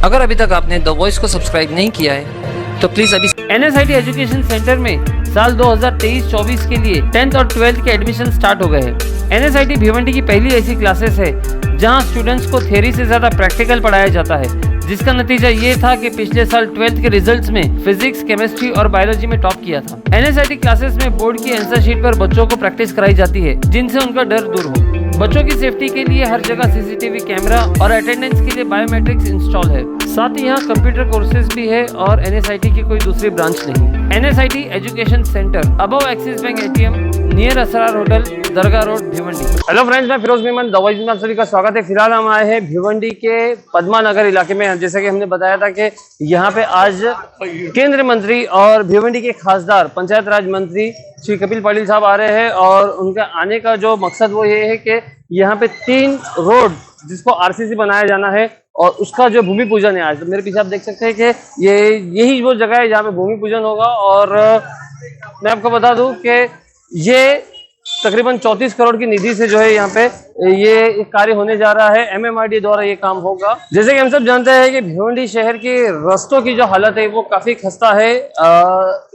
अगर अभी तक आपने द वॉइस को सब्सक्राइब नहीं किया है तो प्लीज अभी। NSIT एजुकेशन सेंटर में साल 2023-24 के लिए 10th और 12th के एडमिशन स्टार्ट हो गए हैं। NSIT भिवंडी की पहली ऐसी क्लासेस है जहां स्टूडेंट्स को थ्योरी से ज्यादा प्रैक्टिकल पढ़ाया जाता है, जिसका नतीजा ये था कि पिछले साल 12th के रिजल्ट्स में फिजिक्स, केमिस्ट्री और बायोलॉजी में टॉप किया था। NSIT क्लासेस में बोर्ड की आंसर शीट पर बच्चों को प्रैक्टिस कराई जाती है, जिनसे उनका डर दूर हो। बच्चों की सेफ्टी के लिए हर जगह CCTV कैमरा और अटेंडेंस के लिए बायोमेट्रिक्स इंस्टॉल है। साथ ही यहाँ कंप्यूटर कोर्सेज भी है और NSIT की कोई दूसरी ब्रांच नहीं। NSIT education centre above Axis bank ATM near Asrar hotel, Dargah road, Bhiwandi. Hello friends, मैं फिरोज मेमन द वॉइस में आप सभी का स्वागत है। फिलहाल हम आए हैं भिवंडी के पद्मा नगर इलाके में। जैसे कि हमने बताया था कि यहाँ पे आज केंद्रीय मंत्री और भिवंडी के खासदार पंचायत राज मंत्री श्री कपिल पाटिल साहब आ रहे हैं और उनका आने का जो मकसद वो ये है कि यहाँ पे 3 रोड जिसको RCC बनाया जाना है और उसका जो भूमि पूजन है आज। तो मेरे पीछे आप देख सकते हैं कि यही वो जगह है जहाँ पे भूमि पूजन होगा। और मैं आपको बता दूं कि ये तकरीबन 34 करोड़ की निधि से जो है यहाँ पे ये कार्य होने जा रहा है। MMRD द्वारा ये काम होगा। जैसे कि हम सब जानते हैं कि भिवंडी शहर के रास्तों की जो हालत है वो काफी खस्ता है।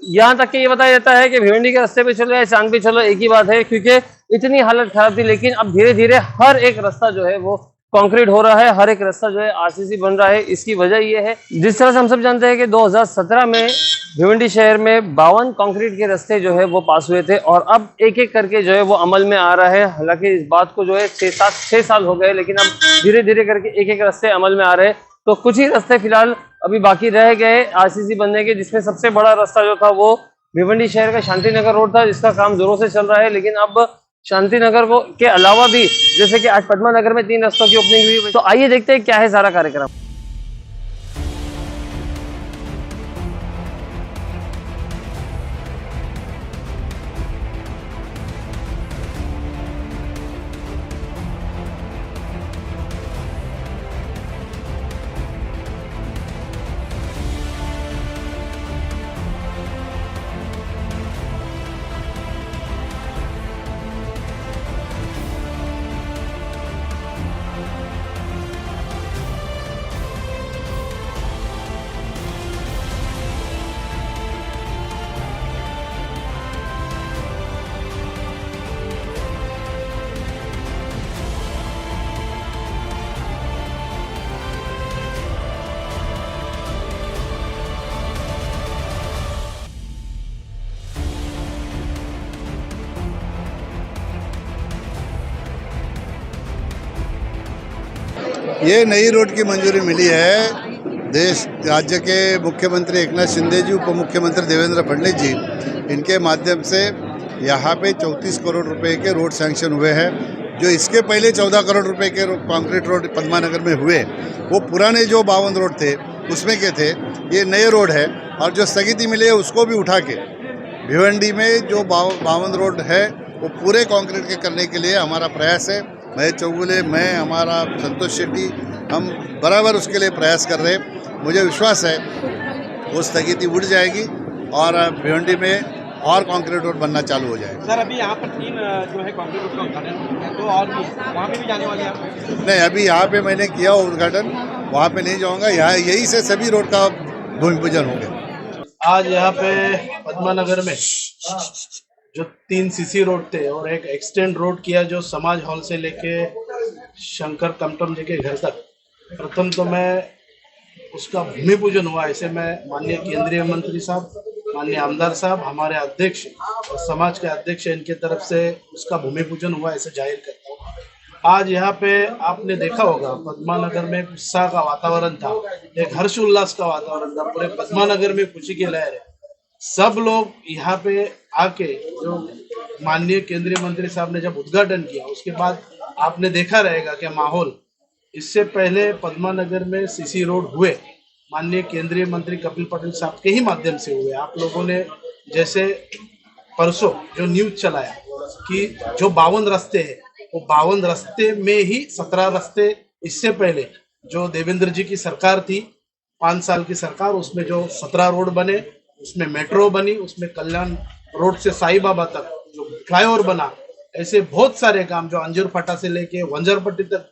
यहाँ तक कि ये बताया जाता है कि भिवंडी के रास्ते पे चलो या चांद पे चलो एक ही बात है, क्योंकि इतनी हालत खराब थी। लेकिन अब धीरे धीरे हर एक रास्ता जो है वो कंक्रीट हो रहा है, हर एक रास्ता जो है RCC बन रहा है। इसकी वजह यह है, जिस तरह से हम सब जानते हैं कि 2017 में भिवंडी शहर में 52 कंक्रीट के रास्ते जो है वो पास हुए थे और अब एक एक करके जो है वो अमल में आ रहा है। हालांकि इस बात को जो है 6 साल हो गए, लेकिन अब धीरे धीरे करके एक एक रास्ते अमल में आ रहे हैं। तो कुछ ही रास्ते फिलहाल अभी बाकी रह गए RCC बनने के, जिसमें सबसे बड़ा रास्ता जो था वो भिवंडी शहर का शांति नगर रोड था, जिसका काम जोरों से चल रहा है। लेकिन अब शांति नगर को के अलावा भी जैसे कि आज पद्मा नगर में 3 रास्तों की ओपनिंग हुई। तो आइए देखते हैं क्या है सारा कार्यक्रम। ये नई रोड की मंजूरी मिली है। राज्य के मुख्यमंत्री एकनाथ शिंदे जी, उप मुख्यमंत्री देवेंद्र फडणवीस जी, इनके माध्यम से यहाँ पे 34 करोड़ रुपए के रोड सैंक्शन हुए हैं। जो इसके पहले 14 करोड़ रुपए के कंक्रीट रोड पद्मा नगर में हुए, वो पुराने जो 52 रोड थे उसमें के थे। ये नए रोड है और जो स्थगिति मिली है उसको भी उठा के भिवंडी में जो 52 रोड है वो पूरे कंक्रीट के करने के लिए हमारा प्रयास है। महेश चौगुले, मैं, हमारा संतोष शेट्टी, हम बराबर उसके लिए प्रयास कर रहे हैं। मुझे विश्वास है वो स्थगिति उठ जाएगी और भिवंडी में और कंक्रीट रोड बनना चालू हो जाएगा। सर, अभी यहाँ पर 3 जो है कंक्रीट रोड का उद्घाटन, तो और वहाँ पे भी जाने वाले हैं? नहीं, अभी यहाँ पे मैंने किया उद्घाटन, वहाँ पे नहीं जाऊँगा। यहाँ यही से सभी रोड का भूमि पूजन हो गया। आज यहाँ पे पद्मा नगर में जो 3 CC रोड थे और एक एक्सटेंड रोड किया, जो समाज हॉल से लेके शंकर टमटम जी के घर तक। प्रथम तो मैं उसका भूमि पूजन हुआ, ऐसे मैं माननीय केंद्रीय मंत्री साहब, माननीय आमदार साहब, हमारे अध्यक्ष और समाज के अध्यक्ष, इनके तरफ से उसका भूमि पूजन हुआ ऐसे जाहिर करता हूँ। आज यहाँ पे आपने देखा होगा पद्मा नगर में उत्साह का वातावरण था, एक हर्ष उल्लास का वातावरण था। पूरे पद्मा नगर में खुशी की लहर है। सब लोग यहाँ पे आके, जो माननीय केंद्रीय मंत्री साहब ने जब उद्घाटन किया उसके बाद आपने देखा रहेगा कि माहौल, इससे पहले पद्मा नगर में CC रोड हुए माननीय केंद्रीय मंत्री कपिल पाटिल साहब के ही माध्यम से हुए। आप लोगों ने जैसे परसों जो न्यूज चलाया कि जो 52 रास्ते हैं, वो 52 रास्ते में ही 17 रास्ते इससे पहले जो देवेंद्र जी की सरकार थी, 5 साल की सरकार, उसमें जो 17 रोड बने, उसमें मेट्रो बनी, उसमें कल्याण रोड से साई बाबा तक जो फ्लाईओवर बना, ऐसे बहुत सारे काम जो अंजूर फाटा से लेके वंजरपट्टी तक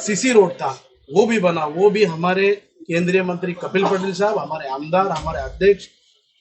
CC रोड था, वो भी बना, वो भी हमारे केंद्रीय मंत्री कपिल पटेल साहब, हमारे आमदार, हमारे अध्यक्ष।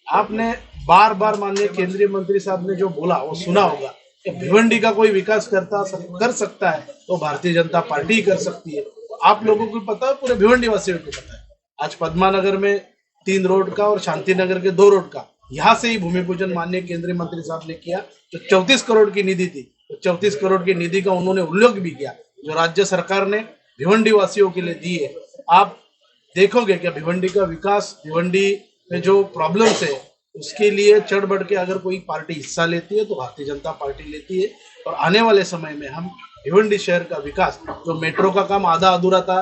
आपने बार बार माननीय केंद्रीय मंत्री साहब ने जो बोला वो सुना होगा कि भिवंडी का कोई विकास कर सकता है तो भारतीय जनता पार्टी ही कर सकती है। आप लोगों को पता है, पूरे भिवंडी वासियों को पता है। आज पद्मानगर में 3 रोड का और शांति नगर के 2 रोड का यहाँ से ही भूमि पूजन माननीय केंद्रीय मंत्री साहब ने किया। जो 34 करोड़ की निधि थी, तो 34 करोड़ की निधि का उन्होंने उल्लेख भी किया जो राज्य सरकार ने भिवंडी वासियों के लिए दी है। आप देखोगे कि भिवंडी का विकास, भिवंडी में जो प्रॉब्लम्स है उसके लिए चढ़ बढ़ के अगर कोई पार्टी हिस्सा लेती है तो भारतीय जनता पार्टी लेती है। और आने वाले समय में हम भिवंडी शहर का विकास, जो मेट्रो का काम आधा अधूरा था,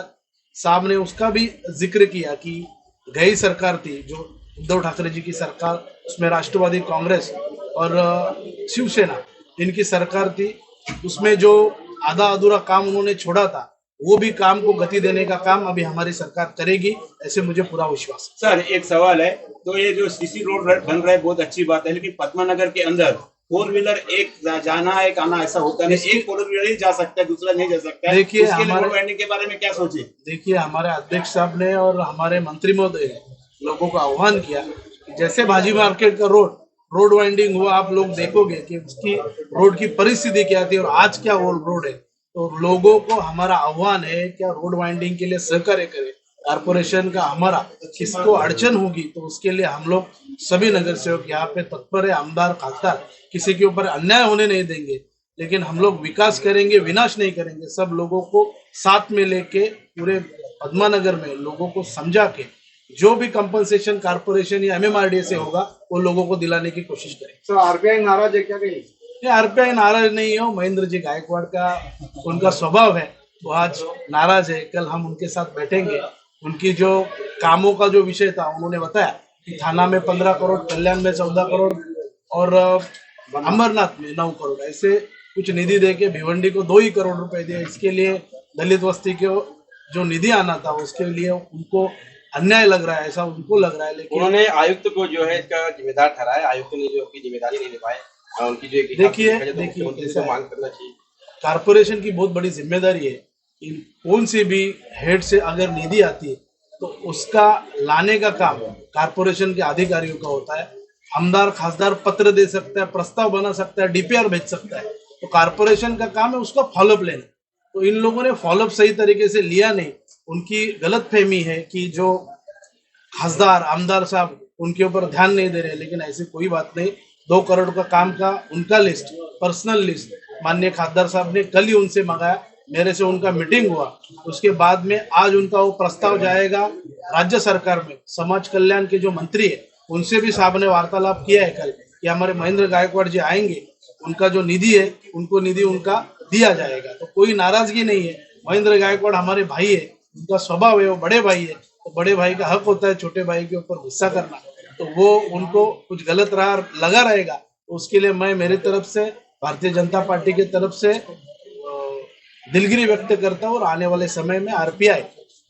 साहब ने उसका भी जिक्र किया कि गई सरकार थी जो उद्धव ठाकरे जी की सरकार, उसमें राष्ट्रवादी कांग्रेस और शिवसेना इनकी सरकार थी, उसमें जो आधा अधूरा काम उन्होंने छोड़ा था वो भी काम को गति देने का काम अभी हमारी सरकार करेगी, ऐसे मुझे पूरा विश्वास है। सर एक सवाल है, तो ये जो सीसी रोड बन रहा है बहुत अच्छी बात है, लेकिन पद्मानगर के अंदर 4 व्हीलर एक जाना एक आना ऐसा होता है, एक 4 व्हीलर ही जा सकता है, दूसरा नहीं जा सकता है। देखिए रोड वाइंडिंग के बारे में क्या सोचे? देखिए हमारे अध्यक्ष साहब ने और हमारे मंत्री महोदय ने लोगों को आह्वान किया, जैसे भाजी मार्केट का रोड वाइंडिंग हुआ, आप लोग देखोगे कि उसकी रोड की परिस्थिति क्या थी और आज क्या वो रोड है। तो लोगों को हमारा आह्वान है क्या रोड वाइंडिंग के लिए सहकार्य करें। कारपोरेशन का हमारा किसको अड़चन होगी तो उसके लिए हम लोग सभी नगर सेवक यहाँ पे तत्पर है, आमदार खासदार, किसी के ऊपर अन्याय होने नहीं देंगे, लेकिन हम लोग विकास करेंगे, विनाश नहीं करेंगे। सब लोगों को साथ में लेके पूरे पद्मानगर में लोगों को समझा के जो भी कंपनसेशन कारपोरेशन या MMRDA से होगा वो लोगों को दिलाने की कोशिश करेंगे। सर आरपीआई नाराज है क्या कहीं? आरपीआई नाराज नहीं है, महेंद्र जी गायकवाड़ का उनका स्वभाव है, वो आज नाराज है। कल हम उनके साथ बैठेंगे, उनकी जो कामों का जो विषय था उन्होंने बताया कि थाना में 15 करोड़, कल्याण में 14 करोड़ और अमरनाथ में 9 करोड़, ऐसे कुछ निधि दे के भिवंडी को 2 ही करोड़ रुपए दिए। इसके लिए दलित बस्ती को जो निधि आना था उसके लिए उनको अन्याय लग रहा है, ऐसा उनको लग रहा है। लेकिन उन्होंने आयुक्त को जो है इसका जिम्मेदार ठहराया, आयुक्त ने जो अपनी जिम्मेदारी नहीं निभाई, उनकी जो देखिए मांग करना चाहिए। कारपोरेशन की बहुत बड़ी जिम्मेदारी है कि कौन सी भी हेड से अगर निधि आती है तो उसका लाने का काम कारपोरेशन के अधिकारियों का होता है। आमदार खासदार पत्र दे सकता है, प्रस्ताव बना सकता है, DPR भेज सकता है, तो कारपोरेशन का काम है उसका फॉलोअप लेना। तो इन लोगों ने फॉलोअप सही तरीके से लिया नहीं। उनकी गलतफहमी है कि जो खासदार आमदार साहब उनके ऊपर ध्यान नहीं दे रहे, लेकिन ऐसी कोई बात नहीं। 2 करोड़ का काम का उनका लिस्ट, पर्सनल लिस्ट माननीय खासदार साहब ने कल ही उनसे मंगाया, मेरे से उनका मीटिंग हुआ, उसके बाद में आज उनका वो प्रस्ताव जाएगा राज्य सरकार में। समाज कल्याण के जो मंत्री है उनसे भी साहब ने वार्तालाप किया है कल कि हमारे महेंद्र गायकवाड़ जी आएंगे, उनका जो निधि है उनको निधि उनका दिया जाएगा। तो कोई नाराजगी नहीं है, महेंद्र गायकवाड़ हमारे भाई है, उनका स्वभाव है, वो बड़े भाई है, तो बड़े भाई का हक होता है छोटे भाई के ऊपर गुस्सा करना। तो वो उनको कुछ गलत राह लगा रहेगा, तो उसके लिए मैं मेरी तरफ से, भारतीय जनता पार्टी की तरफ से दिलगिरी व्यक्त करता हूँ। और आने वाले समय में RPI,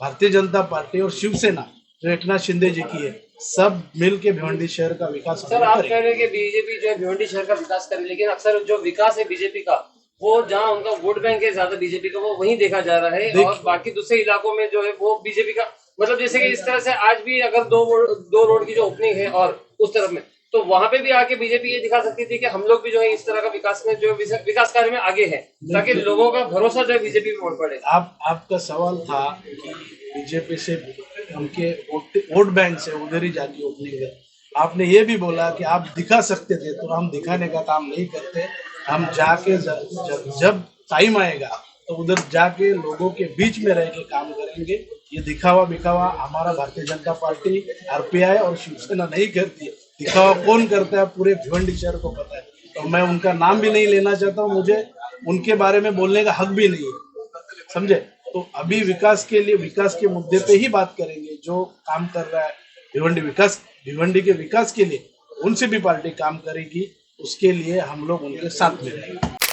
भारतीय जनता पार्टी और शिवसेना जो एकनाथ शिंदे जी की है, सब मिल के भिवंडी शहर का विकास। सर आप कह रहे हैं कि बीजेपी जो है भिवंडी शहर का विकास करे, लेकिन अक्सर जो विकास है बीजेपी का वो जहाँ उनका वोट बैंक है ज्यादा बीजेपी का, वो वहीं देखा जा रहा है। और बाकी दूसरे इलाकों में जो है वो बीजेपी का, मतलब जैसे कि इस तरह से आज भी अगर दो रोड की जो ओपनिंग है और उस तरफ में, तो वहां पे भी आके बीजेपी ये दिखा सकती थी कि हम लोग भी जो है इस तरह का विकास में जो विकास कार्य में आगे है, ताकि लोगों का भरोसा जो है बीजेपी पे वोट पड़े। आपका सवाल था कि बीजेपी से उनके वोट बैंक से उधर ही जाके ओपनिंग है। आपने ये भी बोला कि आप दिखा सकते थे, तो हम दिखाने का काम नहीं करते। हम जाके जब टाइम आएगा तो उधर जाके लोगों के बीच में रह के काम करेंगे। ये दिखावा बिखावा हमारा भारतीय जनता पार्टी, RPI और शिवसेना नहीं करती है। दिखावा कौन करता है पूरे भिवंडी शहर को पता है, तो मैं उनका नाम भी नहीं लेना चाहता हूँ, मुझे उनके बारे में बोलने का हक भी नहीं है, समझे। तो अभी विकास के लिए, विकास के मुद्दे पे ही बात करेंगे। जो काम कर रहा है भिवंडी के विकास के लिए उनसे भी पार्टी काम करेगी, उसके लिए हम लोग उनके साथ में रहेंगे।